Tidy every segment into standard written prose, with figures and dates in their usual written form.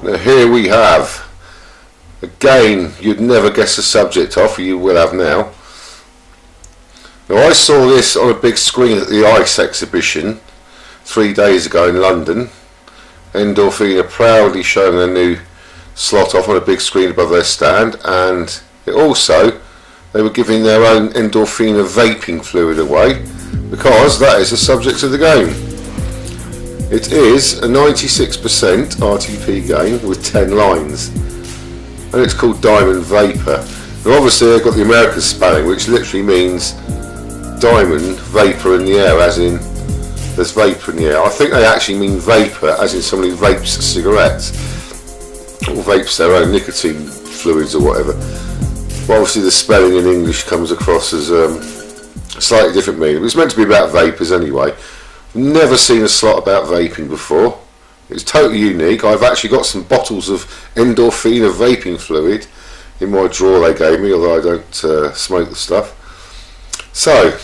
Now here we have a game you'd never guess the subject of, you will have now. Now I saw this on a big screen at the ICE exhibition 3 days ago in London. Endorphina proudly showing their new slot off on a big screen above their stand, and they were giving their own Endorphina vaping fluid away, because that is the subject of the game. It is a 96% RTP game with 10 lines, and it's called Diamond Vapor. Now obviously they've got the American spelling, which literally means diamond vapor in the air, as in there's vapor in the air. I think they actually mean vapor as in somebody vapes cigarettes or vapes their own nicotine fluids or whatever. But obviously the spelling in English comes across as slightly different meaning. It's meant to be about vapors anyway. Never seen a slot about vaping before. It's totally unique. I've actually got some bottles of Endorphina vaping fluid in my drawer they gave me, although I don't smoke the stuff. So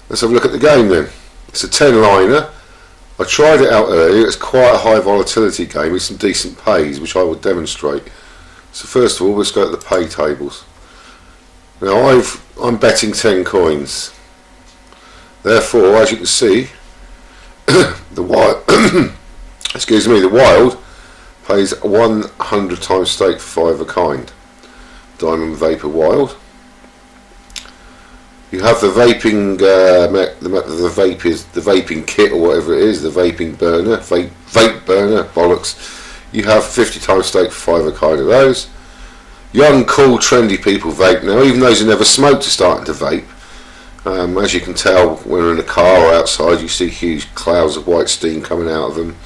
let's have a look at the game then. It's a 10-liner. I tried it out earlier. It's quite a high volatility game with some decent pays, which I will demonstrate. So first of all, let's go to the pay tables. Now I'm betting 10 coins. Therefore, as you can see, the wild the wild pays 100 times stake for 5 of a kind. Diamond Vapor Wild. You have the vaping, the vaping kit or whatever it is, the vaping burner, vape burner, bollocks. You have 50 times stake for 5 of a kind of those. Young, cool, trendy people vape now. Even those who never smoked are starting to vape. As you can tell, when we're in a car or outside, you see huge clouds of white steam coming out of them,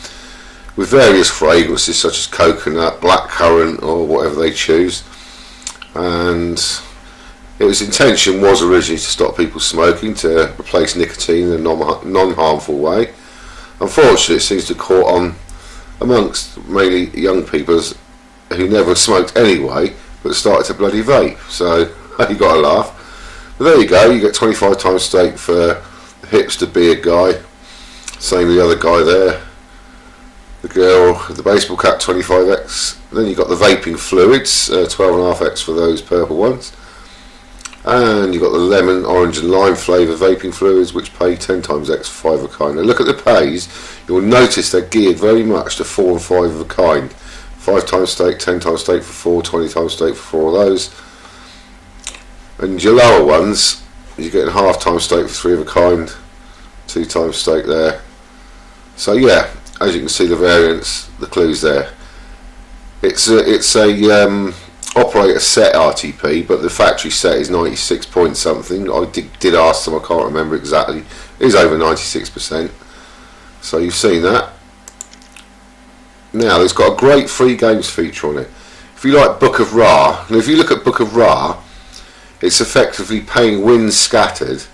with various fragrances such as coconut, blackcurrant, or whatever they choose. And its intention was originally to stop people smoking, to replace nicotine in a non-harmful way. Unfortunately, it seems to have caught on amongst mainly young people who never smoked anyway, but started to bloody vape. So you got to laugh. But there you go. You get 25 times stake for the hipster beard guy. Same with the other guy there. The girl with the baseball cap, 25x. Then you got the vaping fluids, 12.5x for those purple ones. And you've got the lemon, orange and lime flavour vaping fluids, which pay 10 times X for 5 of a kind. Now look at the pays. You'll notice they're geared very much to 4 and 5 of a kind. 5 times stake, 10 times stake for 4, 20 times stake for 4 of those. And your lower ones, you're getting half times stake for 3 of a kind, 2 times stake there. So yeah, as you can see the variants, the clues there. It's a operator set RTP, but the factory set is 96 point something. I did ask them, I can't remember exactly. It is over 96%. So you've seen that. Now it's got a great free games feature on it. If you like Book of Ra, and if you look at Book of Ra, it's effectively paying wins scattered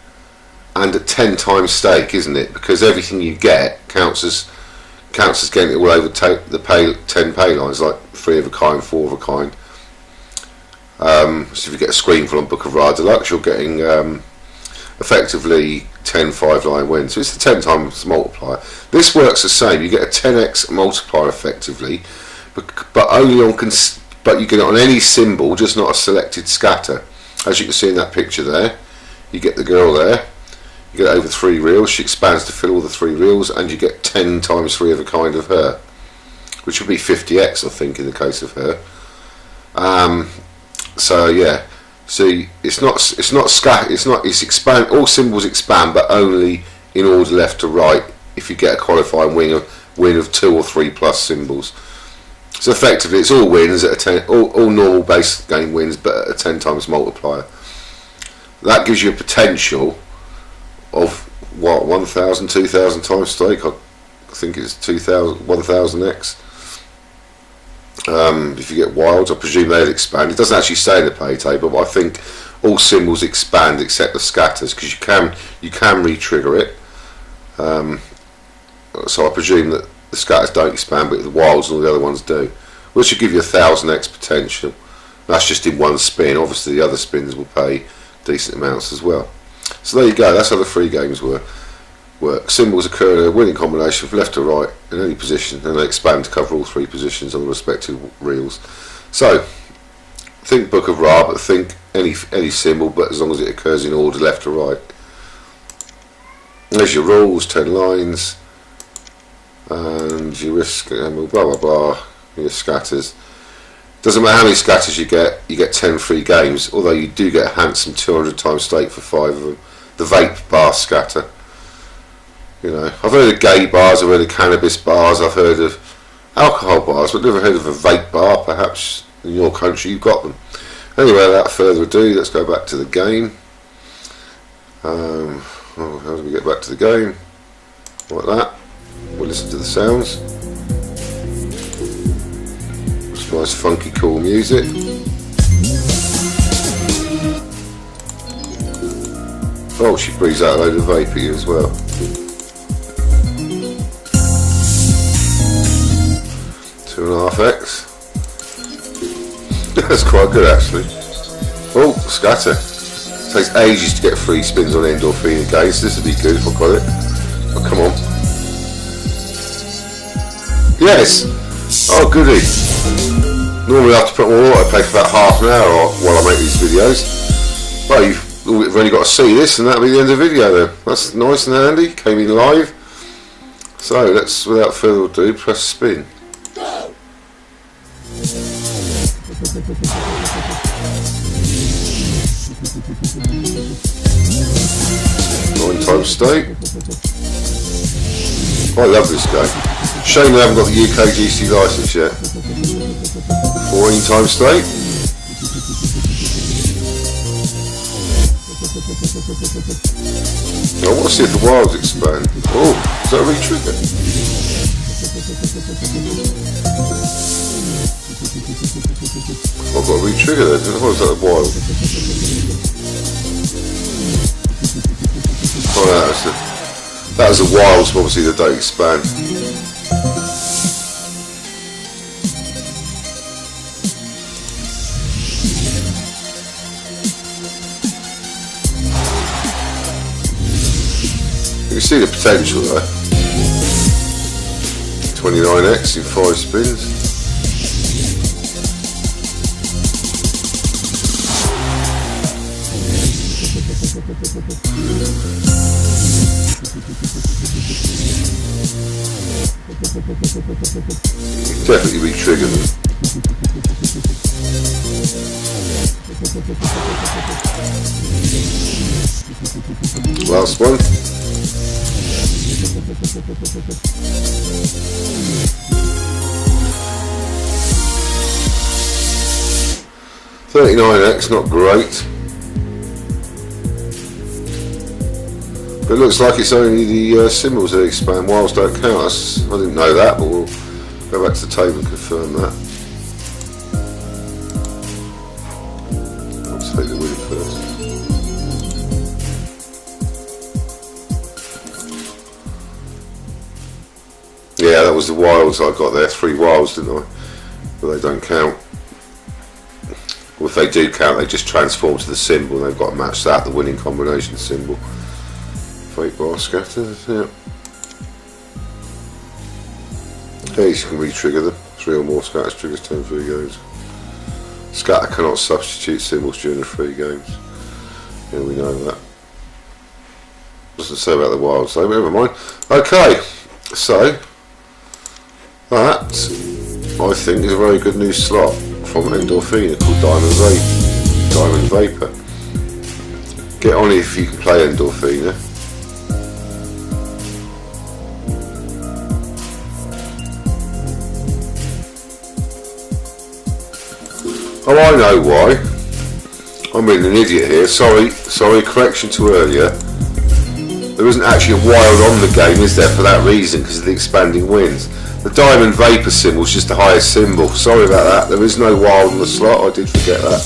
and at 10 times stake, isn't it? Because everything you get counts as getting it all over the 10 pay lines, like 3 of a kind, 4 of a kind. So if you get a screenful on Book of Ra Deluxe, you're getting effectively 10 5-line wins. So it's a 10 times multiplier. This works the same. You get a 10x multiplier effectively, but only on but you get it on any symbol, just not a selected scatter. As you can see in that picture there, you get the girl there. You get over 3 reels. She expands to fill all the 3 reels, and you get 10 times 3 of a kind of her, which would be 50x, I think, in the case of her. So yeah, see, it's expand. All symbols expand, but only in order left to right. If you get a qualifying win of 2 or 3 plus symbols, so effectively it's all wins at a 10, all normal base game wins, but at a 10 times multiplier. That gives you a potential of what, 1,000, 2,000 times stake. I think it's 2,000, 1,000x. If you get wilds, I presume they'll expand. It doesn't actually say in the pay table, but I think all symbols expand except the scatters, because you can re-trigger it. So I presume that the scatters don't expand, but the wilds and all the other ones do, which should give you 1,000x potential. That's just in one spin. Obviously the other spins will pay decent amounts as well. So there you go, that's how the free games were. work. Symbols occur in a winning combination from left to right in any position, and they expand to cover all three positions on the respective reels. So, think Book of Ra, but think any symbol, but as long as it occurs in order left to right. There's your rules, 10 lines, and your risk, blah blah blah, your scatters. Doesn't matter how many scatters you get 10 free games, although you do get a handsome 200 times stake for 5 of them. The vape bar scatter. You know, I've heard of gay bars, I've heard of cannabis bars, I've heard of alcohol bars, but never heard of a vape bar. Perhaps in your country you've got them. Anyway, without further ado, let's go back to the game. How do we get back to the game? Like that. We'll listen to the sounds. Some nice funky cool music. Oh, she breathes out a load of vape at you as well. Two and a half X. That's quite good actually. Oh, scatter. Takes ages to get free spins on Endorphina games. This would be good if I got it. Oh, come on. Yes! Oh, goody. Normally I have to put more autoplay for about half an hour while I make these videos. Well, you've only got to see this and that'll be the end of the video then. That's nice and handy. Came in live. So let's, without further ado, press spin. 9 times stake. I love this game. Shame they haven't got the UK GC license yet. 14 times stake. I want to see if the wilds expand. Oh, is that a re-trigger? I've got a re-trigger there, didn't I? Or is that a wild? Oh no, that was the wilds, obviously they don't expand. You can see the potential though. 29x in 5 spins. Definitely re-trigger them. Last one. $39x, not great. But it looks like it's only the symbols that expand, wilds don't count. I didn't know that, but we'll go back to the table and confirm that. I'll take the win first. Yeah, that was the wilds I got there, 3 wilds, didn't I? But they don't count. Well, if they do count, they just transform to the symbol and they've got to match that, the winning combination symbol. Fake bar scatter, yeah. Okay, you can re-trigger them. 3 or more scatters triggers 10 free games. Scatter cannot substitute symbols during the free games. Yeah, we know that. Doesn't say about the wilds though, but never mind. Okay, so that I think is a very good new slot from Endorphina called Diamond Vapor. Get on it if you can play Endorphina. Oh, I know why. I'm being an idiot here. Sorry, correction to earlier. There isn't actually a wild on the game, is there, for that reason, because of the expanding winds. The Diamond Vapor symbol is just the highest symbol. Sorry about that. There is no wild on the slot. I did forget that.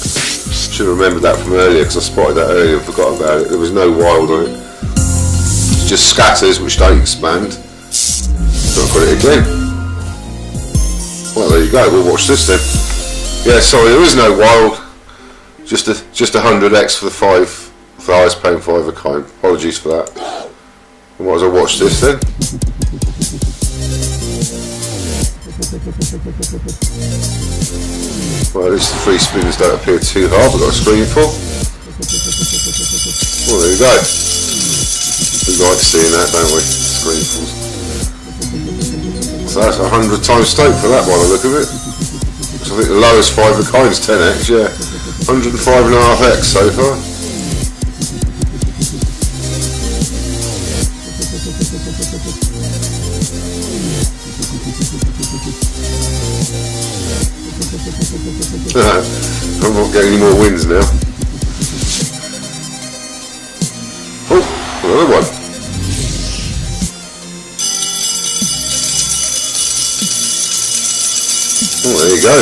Should have remembered that from earlier, because I spotted that earlier and forgot about it. There was no wild on it. It's just scatters, which don't expand. So I've got it again. Well, there you go. We'll watch this then. Yeah, sorry, there is no wild. Just 100x for the 5, for the highest paying 5 a kind. Apologies for that. I might as well watch this then. Well, at least the free spins don't appear too hard. We've got a screen full. Well, there you go. We like seeing that, don't we? Screenfuls. So that's 100 times stake for that by the look of it. Which I think the lowest 5 of kind's 10x, yeah. 105.5x so far. I'm not getting any more wins now. Oh, another one. Oh, there you go.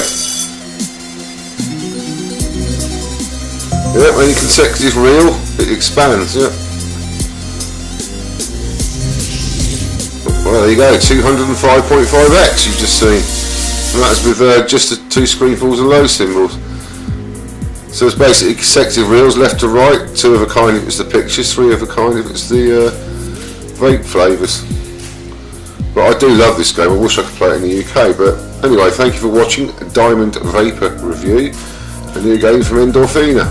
Yeah, when you consecutive reel, it expands, yeah. Well, there you go, 205.5x you've just seen. And that's with just the 2 screenfuls and low symbols. So it's basically consecutive reels, left to right, 2 of a kind if it's the pictures, 3 of a kind if it's the vape flavours. But I do love this game, I wish I could play it in the UK. But anyway, thank you for watching a Diamond Vapor review, a new game from Endorphina.